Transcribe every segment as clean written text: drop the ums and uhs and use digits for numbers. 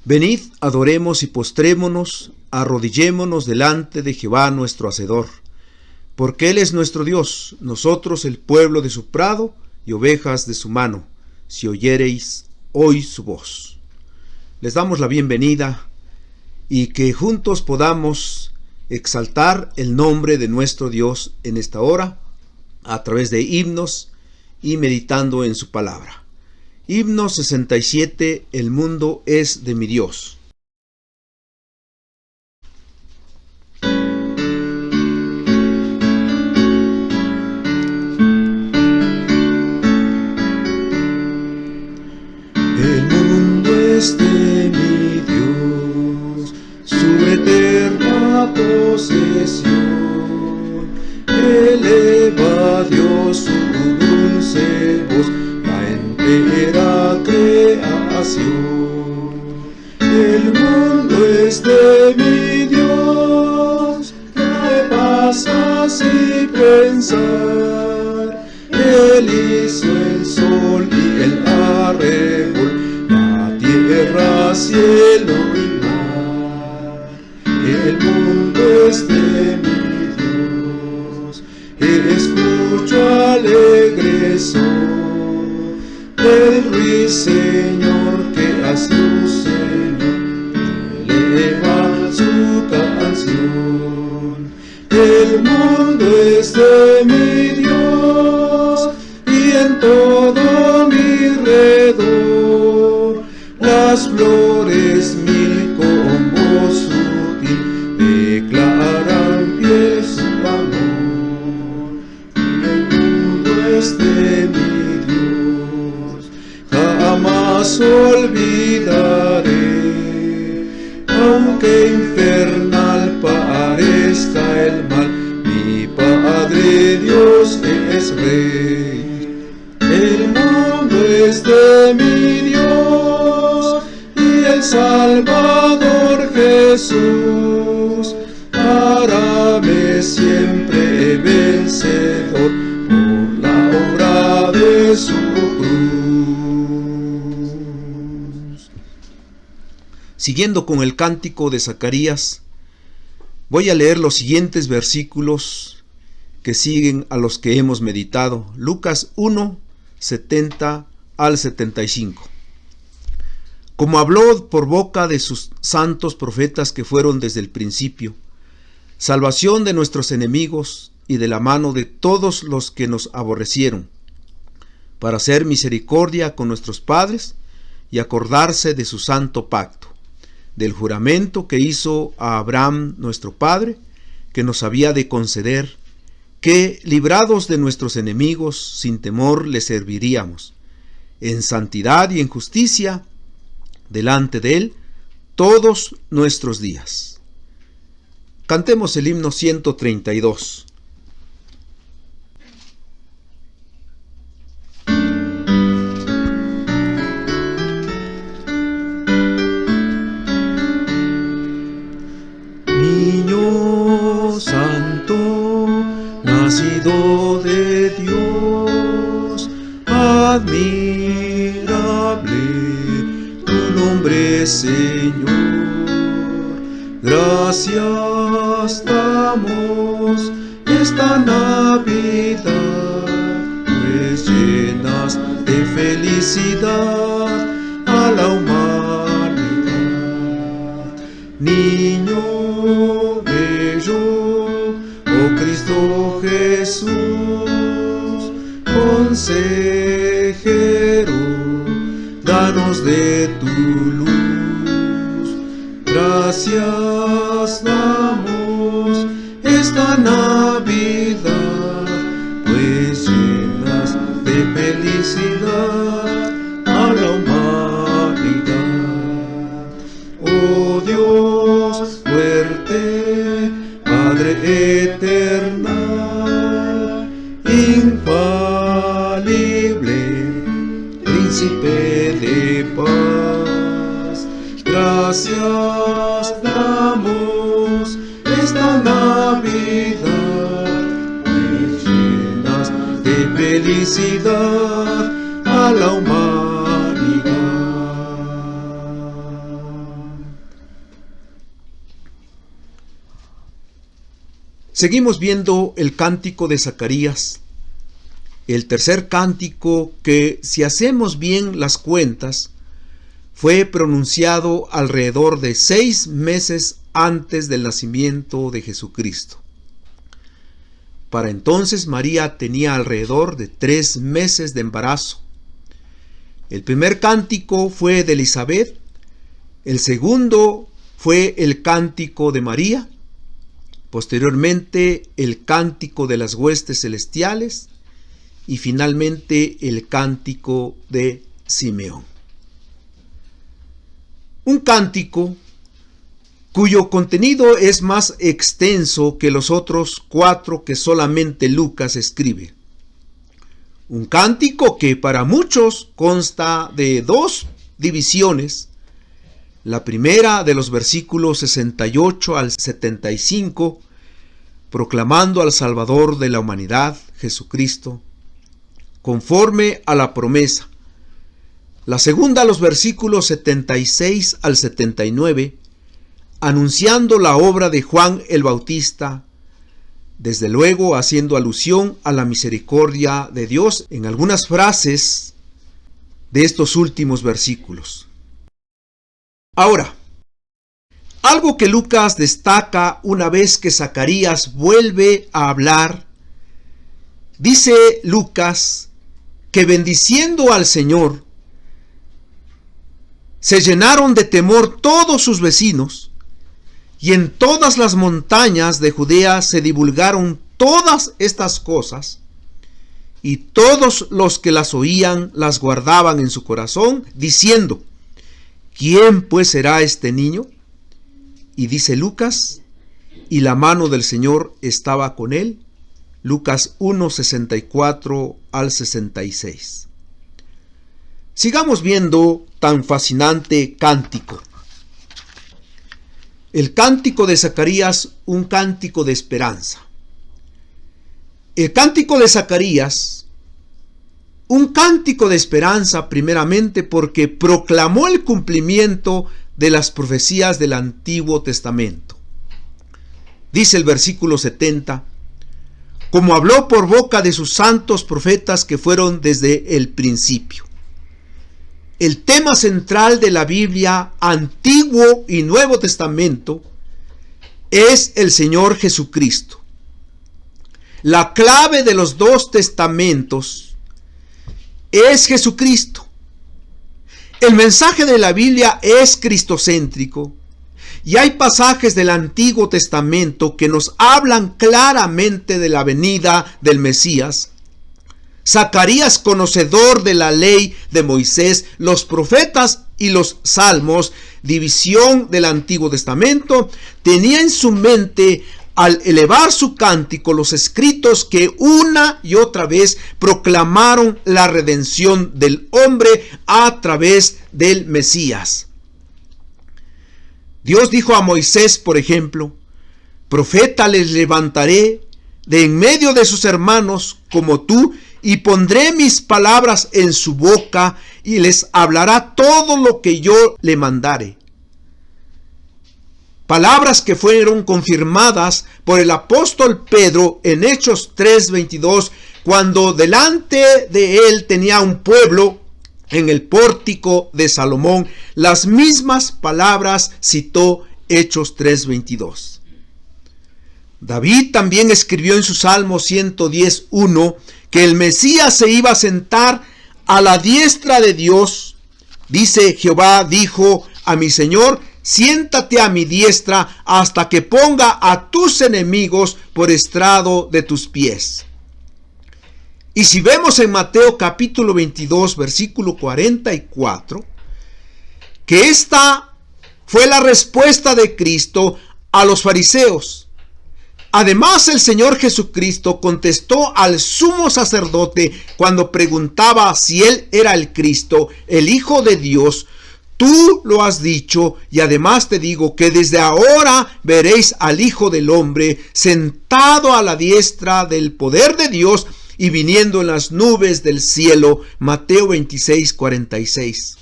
Venid, adoremos y postrémonos, arrodillémonos delante de Jehová nuestro Hacedor, porque Él es nuestro Dios, nosotros el pueblo de su prado y ovejas de su mano, si oyereis hoy su voz. Les damos la bienvenida y que juntos podamos exaltar el nombre de nuestro Dios en esta hora, a través de himnos y meditando en su palabra. Himno 67, El mundo es de mi Dios. El mundo es de mi Dios, su eterna posesión. Eleva a Dios su dulce voz, la entera creación. El mundo es de mi Dios, ¿qué pasa si pensar? Él hizo el sol y el arrebol, la tierra, cielo y mar. El mundo es de mi Dios, escucho alegre son del ruiseñor que a su Señor eleva su canción. El mundo es de mi Dios y en todo mi redor las flores mil con voz sutil declaran fiel su amor. El mundo es de mi Dios, jamás olvidaré, aunque infernal parezca el mal, mi Padre Dios es Rey. El mundo es de mi Dios y el Salvador Jesús, hágame siempre vencedor por la obra de su cruz. Siguiendo con el cántico de Zacarías, voy a leer los siguientes versículos que siguen a los que hemos meditado. Lucas 1, 70 al 75. Como habló por boca de sus santos profetas que fueron desde el principio, salvación de nuestros enemigos y de la mano de todos los que nos aborrecieron, para hacer misericordia con nuestros padres y acordarse de su santo pacto, del juramento que hizo a Abraham nuestro padre, que nos había de conceder, que, librados de nuestros enemigos, sin temor le serviríamos, en santidad y en justicia, delante de él, todos nuestros días. Cantemos el himno 132. Niño santo, nacido de Dios, admirable tu nombre, Señor. Gracias damos esta Navidad, pues llenas de felicidad a la humanidad. Niño bello, oh Cristo Jesús, consejero, danos de tu luz. Gracias damos esta Navidad, pues llenas de felicidad a la humanidad. Oh Dios fuerte, Padre eternal, infalible, Príncipe de paz, gracias damos esta Navidad, pues llenas de felicidad a la humanidad. Seguimos viendo el cántico de Zacarías, el tercer cántico que, si hacemos bien las cuentas, fue pronunciado alrededor de 6 meses antes del nacimiento de Jesucristo. Para entonces María tenía alrededor de 3 meses de embarazo. El primer cántico fue de Elizabeth, el segundo fue el cántico de María, posteriormente el cántico de las huestes celestiales y finalmente el cántico de Simeón. Un cántico cuyo contenido es más extenso que los otros 4 que solamente Lucas escribe. Un cántico que para muchos consta de 2 divisiones. La primera de los versículos 68 al 75, proclamando al Salvador de la humanidad, Jesucristo, conforme a la promesa. La segunda, los versículos 76 al 79, anunciando la obra de Juan el Bautista, desde luego haciendo alusión a la misericordia de Dios en algunas frases de estos últimos versículos. Ahora, algo que Lucas destaca una vez que Zacarías vuelve a hablar, dice Lucas que bendiciendo al Señor, se llenaron de temor todos sus vecinos, y en todas las montañas de Judea se divulgaron todas estas cosas, y todos los que las oían las guardaban en su corazón, diciendo: ¿quién pues será este niño? Y dice Lucas, y la mano del Señor estaba con él. Lucas 1, 64 al 66. Sigamos viendo tan fascinante cántico. El cántico de Zacarías, un cántico de esperanza. El cántico de Zacarías, un cántico de esperanza primeramente porque proclamó el cumplimiento de las profecías del Antiguo Testamento. Dice el versículo 70, como habló por boca de sus santos profetas que fueron desde el principio. El tema central de la Biblia, Antiguo y Nuevo Testamento, es el Señor Jesucristo. La clave de los 2 testamentos es Jesucristo. El mensaje de la Biblia es cristocéntrico y hay pasajes del Antiguo Testamento que nos hablan claramente de la venida del Mesías. Zacarías, conocedor de la ley de Moisés, los profetas y los salmos, división del Antiguo Testamento, tenía en su mente, al elevar su cántico, los escritos que una y otra vez proclamaron la redención del hombre a través del Mesías. Dios dijo a Moisés, por ejemplo: profeta les levantaré de en medio de sus hermanos como tú, y pondré mis palabras en su boca, y les hablará todo lo que yo le mandare. Palabras que fueron confirmadas por el apóstol Pedro en Hechos 3:22, cuando delante de él tenía un pueblo en el pórtico de Salomón. Las mismas palabras citó Hechos 3:22. David también escribió en su Salmo 110:1 que el Mesías se iba a sentar a la diestra de Dios. Dice: Jehová dijo a mi Señor: siéntate a mi diestra hasta que ponga a tus enemigos por estrado de tus pies. Y si vemos en Mateo capítulo 22, versículo 44, que esta fue la respuesta de Cristo a los fariseos. Además, el Señor Jesucristo contestó al sumo sacerdote cuando preguntaba si él era el Cristo, el Hijo de Dios: tú lo has dicho, y además te digo que desde ahora veréis al Hijo del Hombre sentado a la diestra del poder de Dios y viniendo en las nubes del cielo. Mateo 26:46.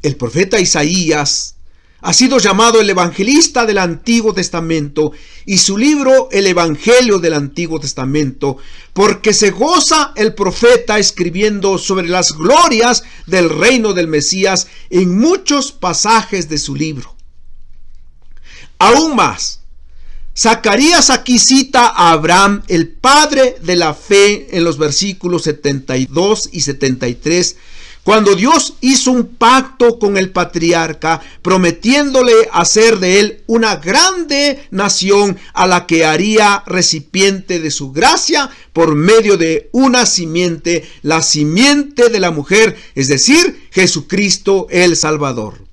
El profeta Isaías ha sido llamado el evangelista del Antiguo Testamento y su libro el Evangelio del Antiguo Testamento, porque se goza el profeta escribiendo sobre las glorias del reino del Mesías en muchos pasajes de su libro. Aún más, Zacarías aquí cita a Abraham, el padre de la fe, en los versículos 72 y 73, cuando Dios hizo un pacto con el patriarca, prometiéndole hacer de él una grande nación a la que haría recipiente de su gracia por medio de una simiente, la simiente de la mujer, es decir, Jesucristo el Salvador.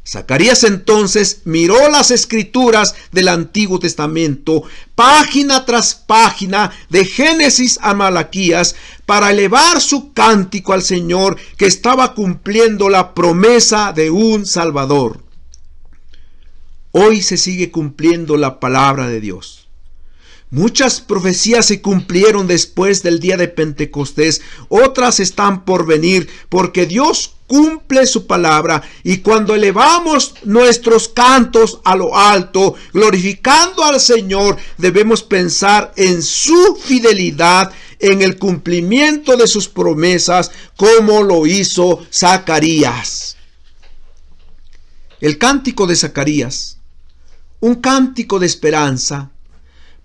Zacarías entonces miró las escrituras del Antiguo Testamento, página tras página, de Génesis a Malaquías, para elevar su cántico al Señor, que estaba cumpliendo la promesa de un Salvador. Hoy se sigue cumpliendo la palabra de Dios. Muchas profecías se cumplieron después del día de Pentecostés, otras están por venir, porque Dios cumple su palabra, y cuando elevamos nuestros cantos a lo alto, glorificando al Señor, debemos pensar en su fidelidad, en el cumplimiento de sus promesas, como lo hizo Zacarías. El cántico de Zacarías, un cántico de esperanza,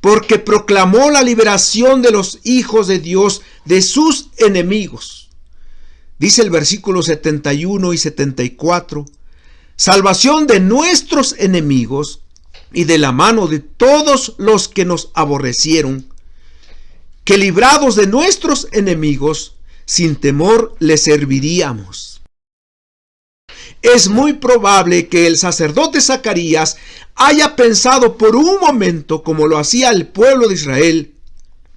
porque proclamó la liberación de los hijos de Dios de sus enemigos. Dice el versículo 71 y 74, salvación de nuestros enemigos y de la mano de todos los que nos aborrecieron, que librados de nuestros enemigos, sin temor les serviríamos. Es muy probable que el sacerdote Zacarías haya pensado por un momento, como lo hacía el pueblo de Israel,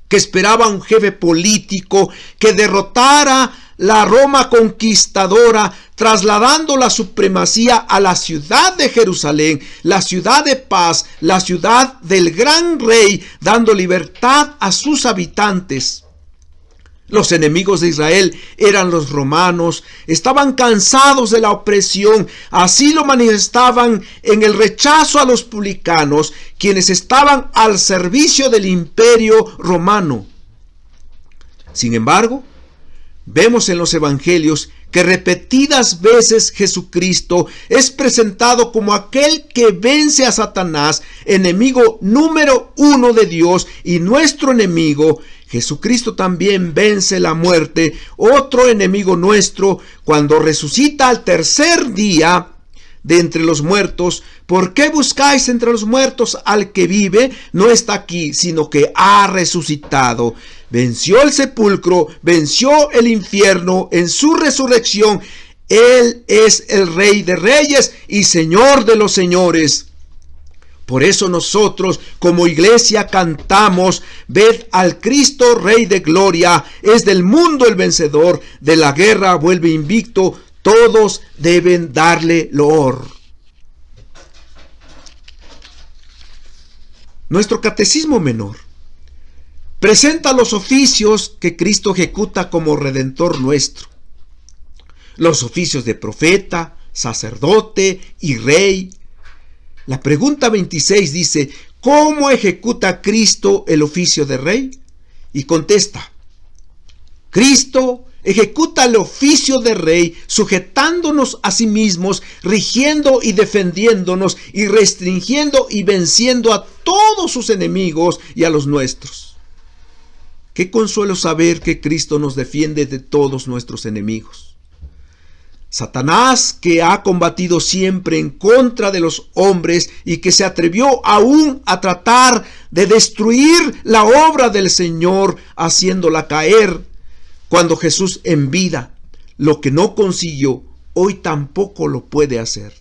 que esperaba un jefe político que derrotara la Roma conquistadora, trasladando la supremacía a la ciudad de Jerusalén, la ciudad de paz, la ciudad del gran rey, dando libertad a sus habitantes. Los enemigos de Israel eran los romanos, estaban cansados de la opresión, así lo manifestaban en el rechazo a los publicanos, quienes estaban al servicio del imperio romano. Sin embargo, vemos en los evangelios que repetidas veces Jesucristo es presentado como aquel que vence a Satanás, enemigo número uno de Dios y nuestro enemigo. Jesucristo también vence la muerte, otro enemigo nuestro, cuando resucita al tercer día de entre los muertos. ¿Por qué buscáis entre los muertos al que vive? No está aquí, sino que ha resucitado. Venció el sepulcro, venció el infierno en su resurrección. Él es el Rey de Reyes y Señor de los señores. Por eso nosotros como iglesia cantamos: ved al Cristo Rey de gloria, es del mundo el vencedor, de la guerra vuelve invicto, todos deben darle loor. Nuestro catecismo menor presenta los oficios que Cristo ejecuta como Redentor nuestro. Los oficios de profeta, sacerdote y rey. La pregunta 26 dice: ¿cómo ejecuta Cristo el oficio de rey? Y contesta: Cristo ejecuta el oficio de rey sujetándonos a sí mismos, rigiendo y defendiéndonos y restringiendo y venciendo a todos sus enemigos y a los nuestros. Qué consuelo saber que Cristo nos defiende de todos nuestros enemigos. Satanás, que ha combatido siempre en contra de los hombres y que se atrevió aún a tratar de destruir la obra del Señor, haciéndola caer, cuando Jesús en vida lo que no consiguió, hoy tampoco lo puede hacer.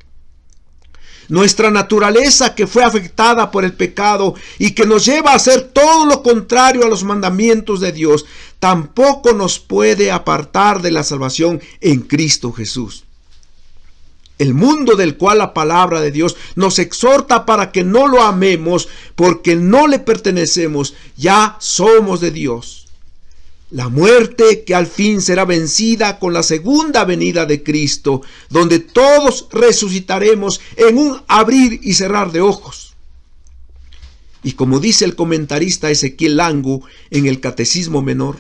Nuestra naturaleza, que fue afectada por el pecado y que nos lleva a hacer todo lo contrario a los mandamientos de Dios, tampoco nos puede apartar de la salvación en Cristo Jesús. El mundo del cual la palabra de Dios nos exhorta para que no lo amemos, porque no le pertenecemos, ya somos de Dios. La muerte que al fin será vencida con la segunda venida de Cristo, donde todos resucitaremos en un abrir y cerrar de ojos. Y como dice el comentarista Ezequiel Langu en el Catecismo Menor,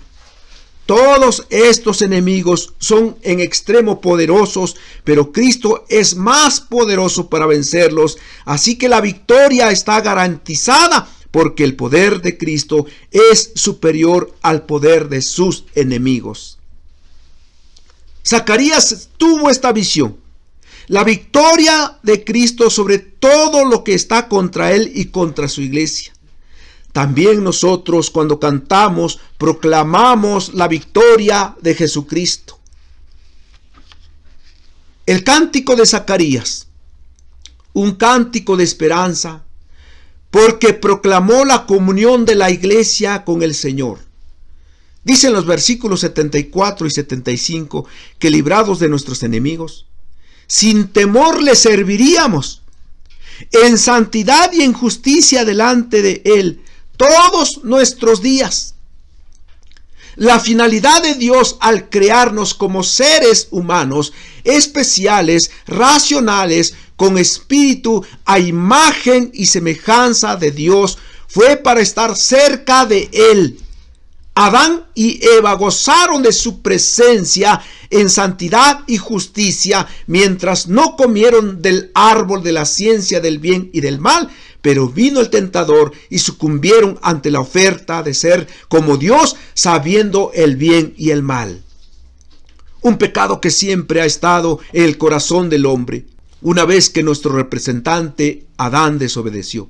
todos estos enemigos son en extremo poderosos, pero Cristo es más poderoso para vencerlos, así que la victoria está garantizada porque el poder de Cristo es superior al poder de sus enemigos. Zacarías tuvo esta visión, la victoria de Cristo sobre todo lo que está contra él y contra su iglesia. También nosotros, cuando cantamos, proclamamos la victoria de Jesucristo. El cántico de Zacarías, un cántico de esperanza, porque proclamó la comunión de la iglesia con el Señor. Dicen los versículos 74 y 75 que librados de nuestros enemigos, sin temor le serviríamos, en santidad y en justicia delante de Él, todos nuestros días. La finalidad de Dios al crearnos como seres humanos, especiales, racionales, con espíritu, a imagen y semejanza de Dios, fue para estar cerca de Él. Adán y Eva gozaron de su presencia en santidad y justicia mientras no comieron del árbol de la ciencia del bien y del mal, pero vino el tentador y sucumbieron ante la oferta de ser como Dios, sabiendo el bien y el mal. Un pecado que siempre ha estado en el corazón del hombre, una vez que nuestro representante Adán desobedeció.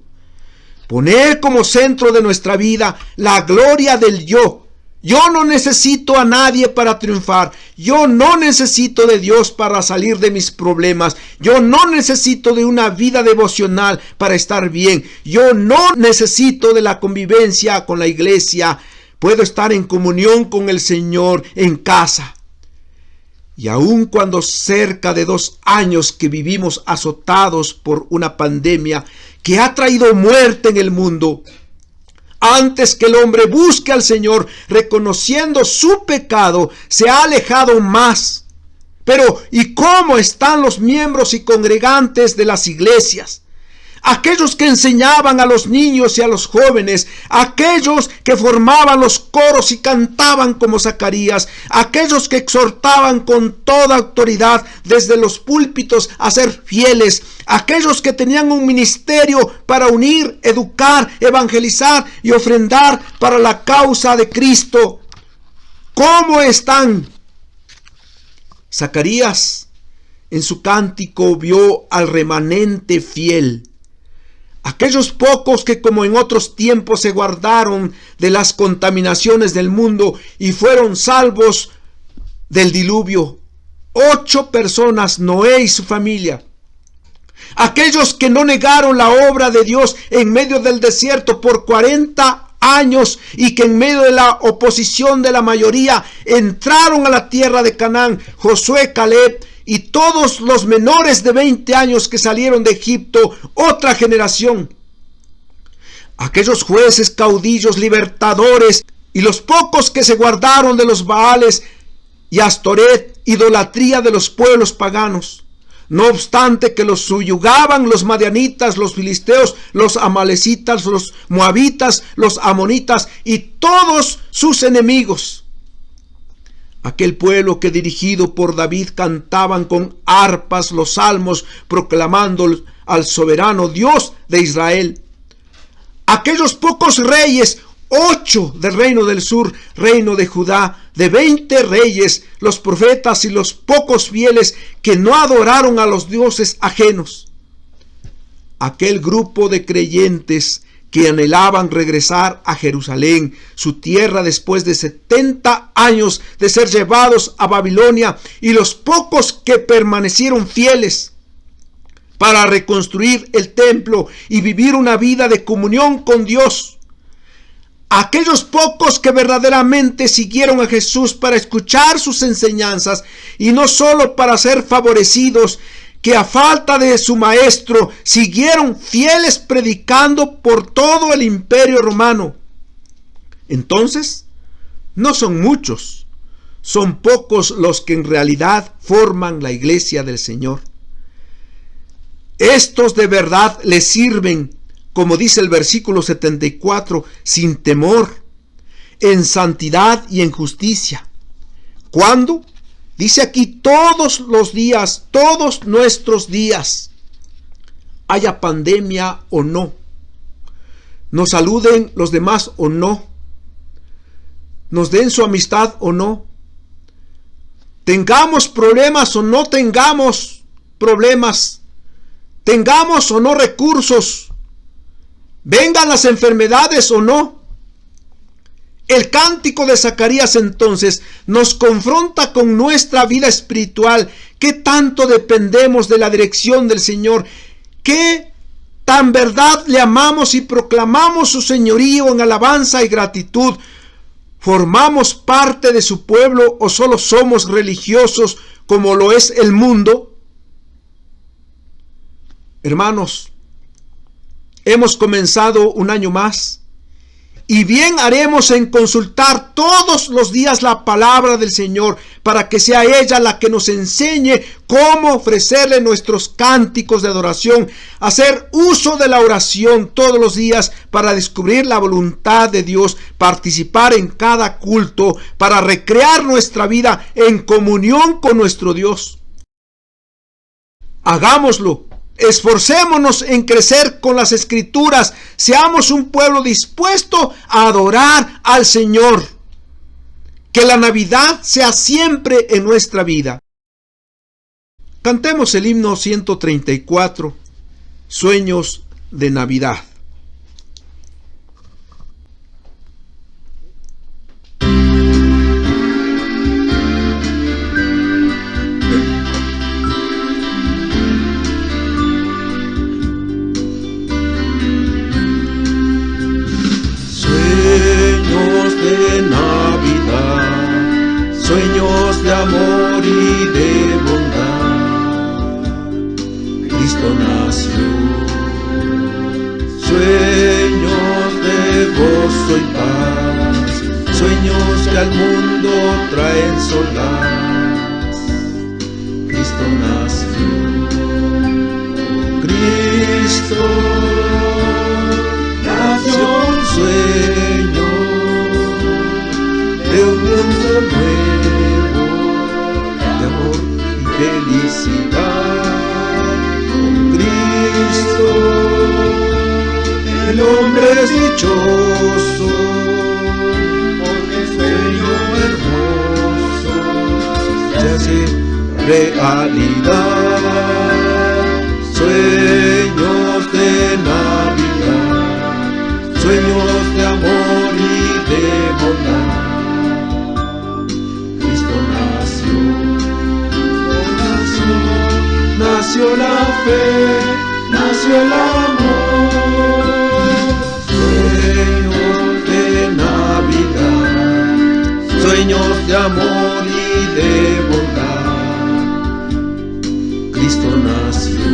Poner como centro de nuestra vida la gloria del yo. Yo no necesito a nadie para triunfar. Yo no necesito de Dios para salir de mis problemas. Yo no necesito de una vida devocional para estar bien. Yo no necesito de la convivencia con la iglesia. Puedo estar en comunión con el Señor en casa. Y aun cuando cerca de 2 años que vivimos azotados por una pandemia que ha traído muerte en el mundo, antes que el hombre busque al Señor reconociendo su pecado, se ha alejado más. Pero, ¿y cómo están los miembros y congregantes de las iglesias? Aquellos que enseñaban a los niños y a los jóvenes, aquellos que formaban los coros y cantaban como Zacarías, aquellos que exhortaban con toda autoridad desde los púlpitos a ser fieles, aquellos que tenían un ministerio para unir, educar, evangelizar y ofrendar para la causa de Cristo. ¿Cómo están? Zacarías en su cántico vio al remanente fiel. Aquellos pocos que como en otros tiempos se guardaron de las contaminaciones del mundo y fueron salvos del diluvio. 8 personas, Noé y su familia. Aquellos que no negaron la obra de Dios en medio del desierto por 40 años y que en medio de la oposición de la mayoría entraron a la tierra de Canaán. Josué, Caleb y todos los menores de 20 años que salieron de Egipto, otra generación. Aquellos jueces, caudillos, libertadores y los pocos que se guardaron de los Baales y Astoret, idolatría de los pueblos paganos. No obstante que los subyugaban los madianitas, los filisteos, los amalecitas, los moabitas, los amonitas y todos sus enemigos. Aquel pueblo que dirigido por David cantaban con arpas los salmos proclamando al soberano Dios de Israel. Aquellos pocos reyes, 8 del reino del sur, reino de Judá, de 20 reyes, los profetas y los pocos fieles que no adoraron a los dioses ajenos. Aquel grupo de creyentes que anhelaban regresar a Jerusalén, su tierra, después de 70 años de ser llevados a Babilonia, y los pocos que permanecieron fieles para reconstruir el templo y vivir una vida de comunión con Dios. Aquellos pocos que verdaderamente siguieron a Jesús para escuchar sus enseñanzas y no solo para ser favorecidos, que a falta de su maestro siguieron fieles predicando por todo el imperio romano. Entonces, No son muchos, son pocos los que en realidad forman la iglesia del Señor. Estos de verdad le sirven, como dice el versículo 74, sin temor, en santidad y en justicia. ¿Cuándo? Dice aquí todos los días, todos nuestros días, haya pandemia o no, nos saluden los demás o no, nos den su amistad o no, tengamos problemas o no tengamos problemas, tengamos o no recursos, vengan las enfermedades o no. El cántico de Zacarías entonces nos confronta con nuestra vida espiritual. ¿Qué tanto dependemos de la dirección del Señor? ¿Qué tan verdad le amamos y proclamamos su señorío en alabanza y gratitud? ¿Formamos parte de su pueblo o solo somos religiosos como lo es el mundo? Hermanos, hemos comenzado un año más. Y bien haremos en consultar todos los días la palabra del Señor para que sea ella la que nos enseñe cómo ofrecerle nuestros cánticos de adoración, hacer uso de la oración todos los días para descubrir la voluntad de Dios, participar en cada culto para recrear nuestra vida en comunión con nuestro Dios. Hagámoslo. Esforcémonos en crecer con las Escrituras. Seamos un pueblo dispuesto a adorar al Señor. Que la Navidad sea siempre en nuestra vida. Cantemos el himno 134, Sueños de Navidad. De Navidad, sueños de amor y de bondad, Cristo nació. Sueños de gozo y paz, sueños que al mundo traen solaz, Cristo nació. Cristo nació un sueño de un mundo nuevo, de amor y felicidad. Con Cristo el hombre es dichoso, porque el sueño hermoso se hace realidad. Sueños de Navidad, sueños de amor y de bondad. Nació la fe, nació el amor. Sueños de Navidad, sueños de amor y de bondad, Cristo nació.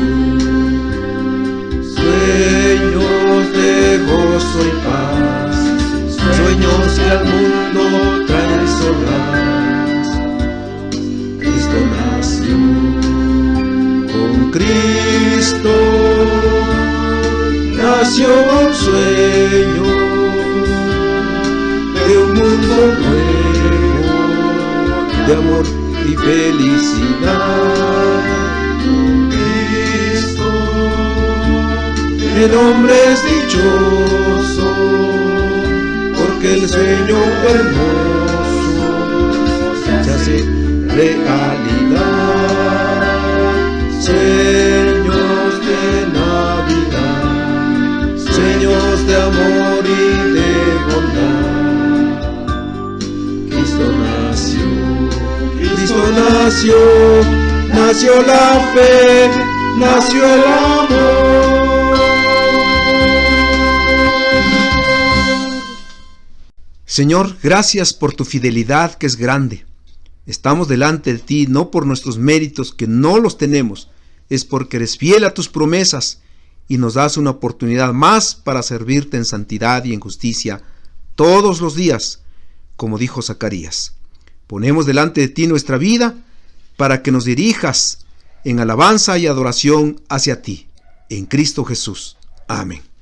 Sueños de gozo y paz, sueños que al mundo traen solaz, Cristo nació. Cristo nació un sueño de un mundo nuevo, de amor y felicidad. Cristo, el hombre es dichoso, porque el sueño hermoso se hace realidad. Sueños de Navidad, sueños de amor y de bondad, Cristo nació. Cristo nació, nació la fe, nació el amor. Señor, gracias por tu fidelidad que es grande. Estamos delante de ti no por nuestros méritos, que no los tenemos, es porque eres fiel a tus promesas y nos das una oportunidad más para servirte en santidad y en justicia todos los días, como dijo Zacarías. Ponemos delante de ti nuestra vida para que nos dirijas en alabanza y adoración hacia ti, en Cristo Jesús. Amén.